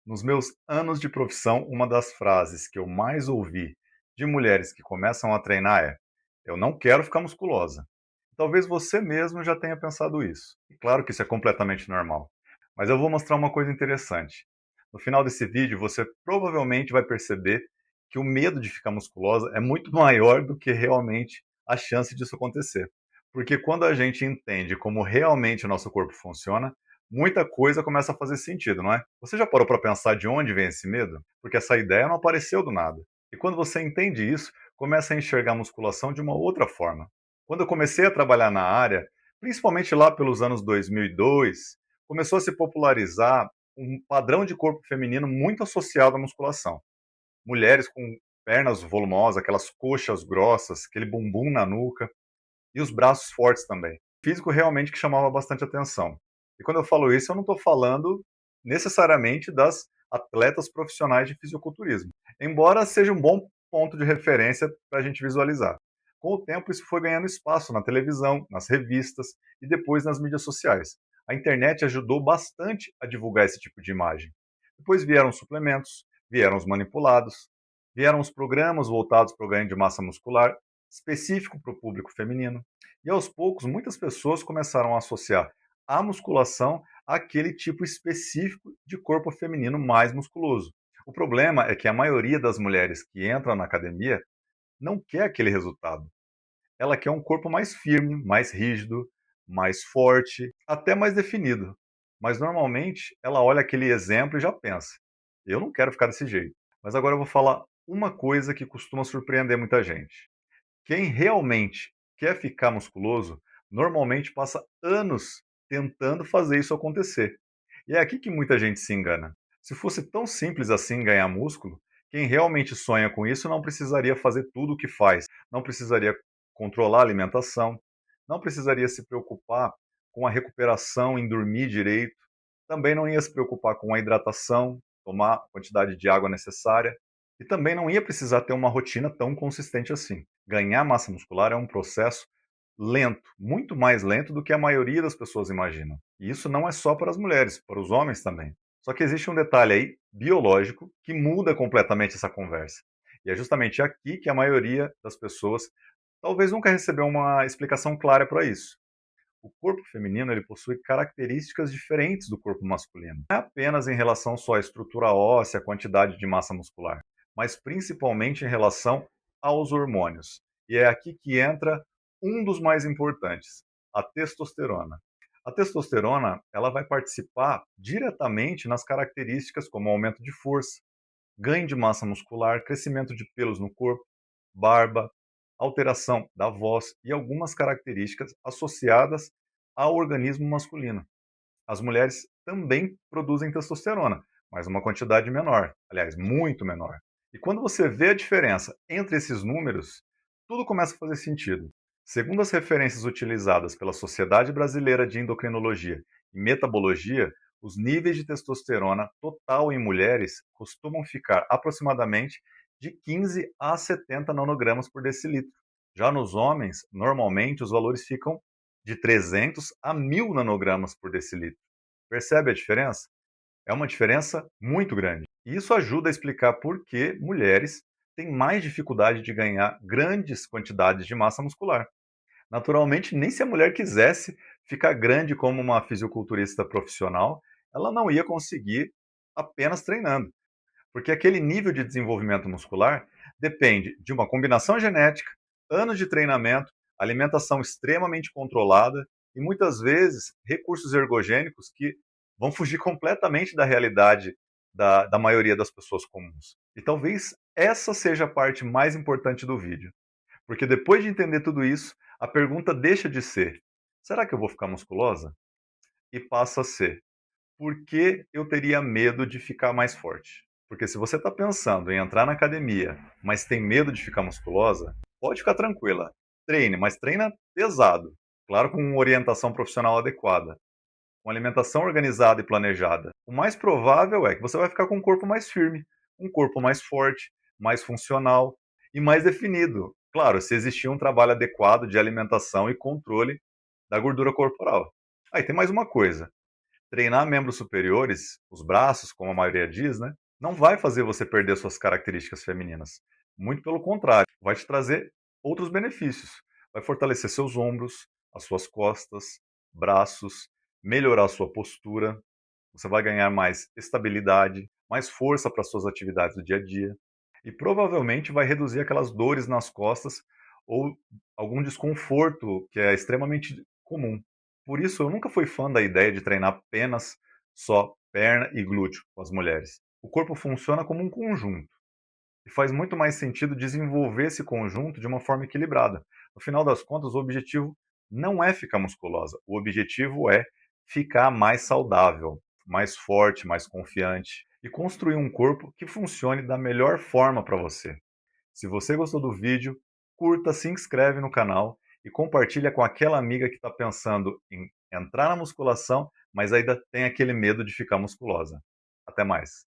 Nos meus anos de profissão, uma das frases que eu mais ouvi de mulheres que começam a treinar é: "Eu não quero ficar musculosa". Talvez você mesmo já tenha pensado isso. E claro que isso é completamente normal. Mas eu vou mostrar uma coisa interessante. No final desse vídeo, você provavelmente vai perceber que o medo de ficar musculosa é muito maior do que realmente a chance disso acontecer. Porque quando a gente entende como realmente o nosso corpo funciona, muita coisa começa a fazer sentido, não é? Você já parou para pensar de onde vem esse medo? Porque essa ideia não apareceu do nada. E quando você entende isso, começa a enxergar a musculação de uma outra forma. Quando eu comecei a trabalhar na área, principalmente lá pelos anos 2002, começou a se popularizar um padrão de corpo feminino muito associado à musculação. Mulheres com pernas volumosas, aquelas coxas grossas, aquele bumbum na nuca e os braços fortes também. Físico realmente que chamava bastante atenção. E quando eu falo isso, eu não estou falando necessariamente das atletas profissionais de fisiculturismo, embora seja um bom ponto de referência para a gente visualizar. Com o tempo, isso foi ganhando espaço na televisão, nas revistas e depois nas mídias sociais. A internet ajudou bastante a divulgar esse tipo de imagem. Depois vieram os suplementos, vieram os manipulados, vieram os programas voltados para o ganho de massa muscular, específico para o público feminino. E aos poucos, muitas pessoas começaram a associar a musculação àquele tipo específico de corpo feminino mais musculoso. O problema é que a maioria das mulheres que entram na academia não quer aquele resultado. Ela quer um corpo mais firme, mais rígido, mais forte, até mais definido. Mas normalmente ela olha aquele exemplo e já pensa: eu não quero ficar desse jeito. Mas agora eu vou falar uma coisa que costuma surpreender muita gente. Quem realmente quer ficar musculoso, normalmente passa anos tentando fazer isso acontecer. E é aqui que muita gente se engana. Se fosse tão simples assim ganhar músculo, quem realmente sonha com isso não precisaria fazer tudo o que faz, não precisaria controlar a alimentação, não precisaria se preocupar com a recuperação em dormir direito, também não ia se preocupar com a hidratação, tomar a quantidade de água necessária, e também não ia precisar ter uma rotina tão consistente assim. Ganhar massa muscular é um processo lento, muito mais lento do que a maioria das pessoas imaginam. E isso não é só para as mulheres, para os homens também. Só que existe um detalhe aí biológico que muda completamente essa conversa. E é justamente aqui que a maioria das pessoas talvez nunca recebeu uma explicação clara para isso. O corpo feminino ele possui características diferentes do corpo masculino. Não é apenas em relação só à estrutura óssea, à quantidade de massa muscular, mas principalmente em relação aos hormônios. E é aqui que entra um dos mais importantes, a testosterona. A testosterona, ela vai participar diretamente nas características como aumento de força, ganho de massa muscular, crescimento de pelos no corpo, barba, alteração da voz e algumas características associadas ao organismo masculino. As mulheres também produzem testosterona, mas uma quantidade menor, aliás, muito menor. E quando você vê a diferença entre esses números, tudo começa a fazer sentido. Segundo as referências utilizadas pela Sociedade Brasileira de Endocrinologia e Metabologia, os níveis de testosterona total em mulheres costumam ficar aproximadamente de 15 a 70 nanogramas por decilitro. Já nos homens, normalmente os valores ficam de 300 a 1000 nanogramas por decilitro. Percebe a diferença? É uma diferença muito grande. E isso ajuda a explicar por que mulheres têm mais dificuldade de ganhar grandes quantidades de massa muscular. Naturalmente, nem se a mulher quisesse ficar grande como uma fisiculturista profissional, ela não ia conseguir apenas treinando. Porque aquele nível de desenvolvimento muscular depende de uma combinação genética, anos de treinamento, alimentação extremamente controlada e muitas vezes recursos ergogênicos que vão fugir completamente da realidade da maioria das pessoas comuns. E talvez essa seja a parte mais importante do vídeo. Porque depois de entender tudo isso, a pergunta deixa de ser: será que eu vou ficar musculosa? E passa a ser: por que eu teria medo de ficar mais forte? Porque se você está pensando em entrar na academia, mas tem medo de ficar musculosa, pode ficar tranquila. Treine, mas treina pesado. Claro, com uma orientação profissional adequada, com alimentação organizada e planejada. O mais provável é que você vai ficar com um corpo mais firme, um corpo mais forte, mais funcional e mais definido. Claro, se existir um trabalho adequado de alimentação e controle da gordura corporal. Aí tem mais uma coisa. Treinar membros superiores, os braços, como a maioria diz, né, não vai fazer você perder suas características femininas. Muito pelo contrário, vai te trazer outros benefícios. Vai fortalecer seus ombros, as suas costas, braços, melhorar a sua postura. Você vai ganhar mais estabilidade, mais força para suas atividades do dia a dia e provavelmente vai reduzir aquelas dores nas costas ou algum desconforto que é extremamente comum. Por isso, eu nunca fui fã da ideia de treinar apenas só perna e glúteo com as mulheres. O corpo funciona como um conjunto e faz muito mais sentido desenvolver esse conjunto de uma forma equilibrada. No final das contas, o objetivo não é ficar musculosa, o objetivo é ficar mais saudável, mais forte, mais confiante e construir um corpo que funcione da melhor forma para você. Se você gostou do vídeo, curta, se inscreve no canal e compartilha com aquela amiga que está pensando em entrar na musculação, mas ainda tem aquele medo de ficar musculosa. Até mais!